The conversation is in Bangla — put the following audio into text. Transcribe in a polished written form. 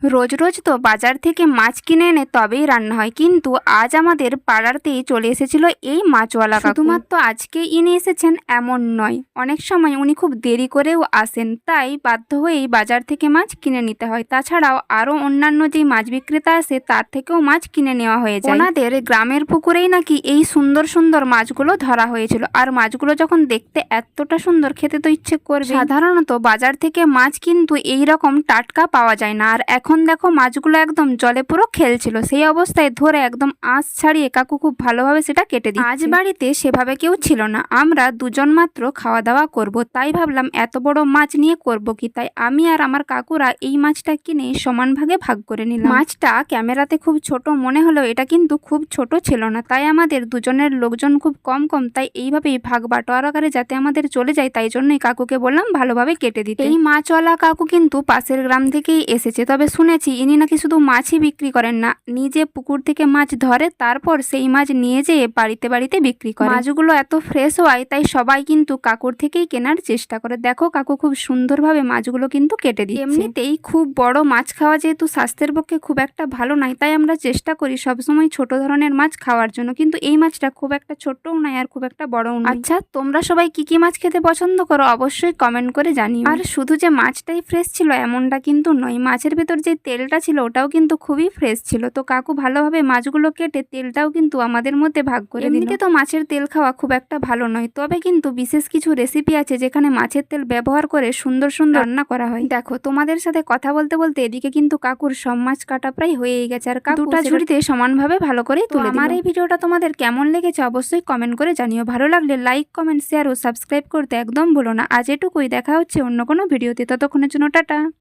রোজ রোজ তো বাজার থেকে মাছ কিনে এনে তবেই রান্না হয়, কিন্তু আজ আমাদের পাড়াতেই চলে এসেছিল এই মাছওয়ালা কাকু। শুধুমাত্র আজকে ইনি এসেছেন এমন নয়, অনেক সময় উনি খুব দেরি করেও আসেন, তাই বাধ্য হয়েই বাজার থেকে মাছ কিনে নিতে হয়। তাছাড়াও আরও অন্যান্য যেই মাছ বিক্রেতা আসে তার থেকেও মাছ কিনে নেওয়া হয়ে যায়। ওনাদের গ্রামের পুকুরেই নাকি এই সুন্দর সুন্দর মাছগুলো ধরা হয়েছিল, আর মাছগুলো যখন দেখতে এতটা সুন্দর, খেতে তো ইচ্ছে করবে। সাধারণত বাজার থেকে মাছ কিন্তু এই রকম টাটকা পাওয়া যায় না, আর এখন দেখো মাছগুলো একদম জলে পুরো খেলছিল, সেই অবস্থায় ধরে একদম আঁশ ছাড়িয়ে কাকু খুব ভালোভাবে সেটা কেটে দিচ্ছে। আজ বাড়িতে সেভাবে কেউ ছিল না, আমরা দুজন মাত্র খাওয়া দাওয়া করব, তাই ভাবলাম এত বড় মাছ নিয়ে করব কি, তাই আমি আর আমার কাকুরা এই মাছটা কিনে সমান ভাগে ভাগ করে নিলাম। মাছটা ক্যামেরাতে খুব ছোট মনে হলেও এটা কিন্তু খুব ছোট ছিল না, তাই আমাদের দুজনের লোকজন খুব কম, তাই এইভাবেই ভাগ বাটোয়ারা করে যাতে আমাদের চলে যায়, তাই জন্যই কাকুকে বললাম ভালোভাবে কেটে দিতে। এই মাছওয়ালা কাকু কিন্তু পাশের গ্রাম থেকেই এসেছে, তবে শুনেছি ইনি নাকি শুধু মাছই বিক্রি করেন না, নিজে পুকুর থেকে মাছ ধরে তারপর সেই মাছ নিয়ে যেয়ে বাড়িতে বাড়িতে বিক্রি করে। মাছগুলো এত ফ্রেশ হয় তাই সবাই কিন্তু কাকুর থেকেই কেনার চেষ্টা করে। দেখো কাকু খুব সুন্দরভাবে মাছগুলো কিন্তু কেটে দিচ্ছে। এমনিতেই খুব বড় মাছ খাওয়া যেহেতু স্বাস্থ্যের পক্ষে খুব একটা ভালো নয়, তাই আমরা চেষ্টা করি সবসময় ছোট ধরনের মাছ খাওয়ার জন্য, কিন্তু এই মাছটা খুব একটা ছোটও নয় আর খুব একটা বড়ও নয়। আচ্ছা, তোমরা সবাই কি কি মাছ খেতে পছন্দ করো অবশ্যই কমেন্ট করে জানিও। আর শুধু যে মাছটাই ফ্রেশ ছিল এমনটা কিন্তু নয়, মাছের ভেতর যে তেলটা ছিল ওটাও কিন্তু খুবই ফ্রেশ ছিল। তো কাকু ভালোভাবে মাছগুলো কেটে তেলটাও কিন্তু আমাদের মধ্যে ভাগ করে দিল। এমনিতে তো মাছের তেল খাওয়া খুব একটা ভালো নয়, তবে কিন্তু বিশেষ কিছু রেসিপি আছে যেখানে মাছের তেল ব্যবহার করে সুন্দর সুন্দর রান্না করা হয়। দেখো তোমাদের সাথে কথা বলতে বলতে এদিকে কিন্তু কাকুর সব মাছ কাটা প্রায় হয়েই গেছে, আর কাকু দুটো ঝুড়িতে সমানভাবে ভালো করে তুলে দিল। আমার এই ভিডিওটা তোমাদের কেমন লেগেছে অবশ্যই কমেন্ট করে জানিও। ভালো লাগলে লাইক, কমেন্ট, শেয়ার ও সাবস্ক্রাইব করতে একদম ভুলো না। আজ এটুকুই, দেখা হচ্ছে অন্য কোনো ভিডিওতে, ততক্ষণের জন্য টাটা।